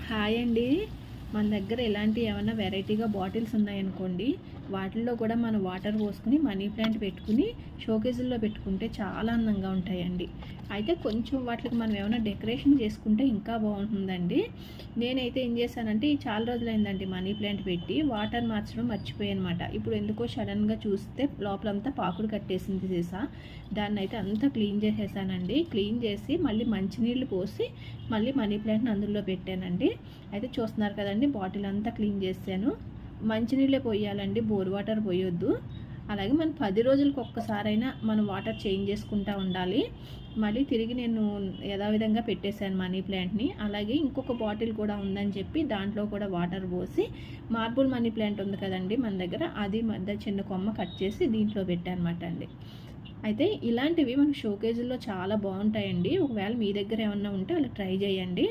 Hi అండి. మన దగ్గర ఇలాంటి ఏమన్నా వెరైటీగా బాటిల్స్ ఉన్నాయనుకోండి, వాటిల్లో కూడా మనం వాటర్ పోసుకుని మనీ ప్లాంట్ పెట్టుకుని షోకేసుల్లో పెట్టుకుంటే చాలా అందంగా ఉంటాయండి. అయితే కొంచెం వాటికి మనం ఏమైనా డెకరేషన్ చేసుకుంటే ఇంకా బాగుంటుందండి. నేనైతే ఏం చేశానంటే ఈ చాలా రోజులైందండి మనీ ప్లాంట్ పెట్టి వాటర్ మార్చడం మర్చిపోయానమాట. ఇప్పుడు ఎందుకో సడన్గా చూస్తే లోపలంతా పాకుడు కట్టేసింది సీసా. దాన్ని అయితే అంతా క్లీన్ చేసేసానండి. క్లీన్ చేసి మళ్ళీ మంచినీళ్ళు పోసి మళ్ళీ మనీ ప్లాంట్ని అందులో పెట్టానండి. అయితే చూస్తున్నారు కదండి, బాటిల్ అంతా క్లీన్ చేశాను. మంచినీళ్ళే పోయాలండి, బోర్ వాటర్ పోయొద్దు. అలాగే మనం 10 రోజులకు ఒక్కసారైనా మనం వాటర్ చేంజ్ చేసుకుంటూ ఉండాలి. మళ్ళీ తిరిగి నేను యథావిధంగా పెట్టేశాను మనీ ప్లాంట్ని. అలాగే ఇంకొక బాటిల్ కూడా ఉందని చెప్పి దాంట్లో కూడా వాటర్ పోసి మార్బుల్ మనీ ప్లాంట్ ఉంది కదండి మన దగ్గర, అది మధ్య చిన్న కొమ్మ కట్ చేసి దీంట్లో పెట్టానమాట అండి. అయితే ఇలాంటివి మన షోకేజుల్లో చాలా బాగుంటాయండి. ఒకవేళ మీ దగ్గర ఏమన్నా ఉంటే అలా ట్రై చేయండి.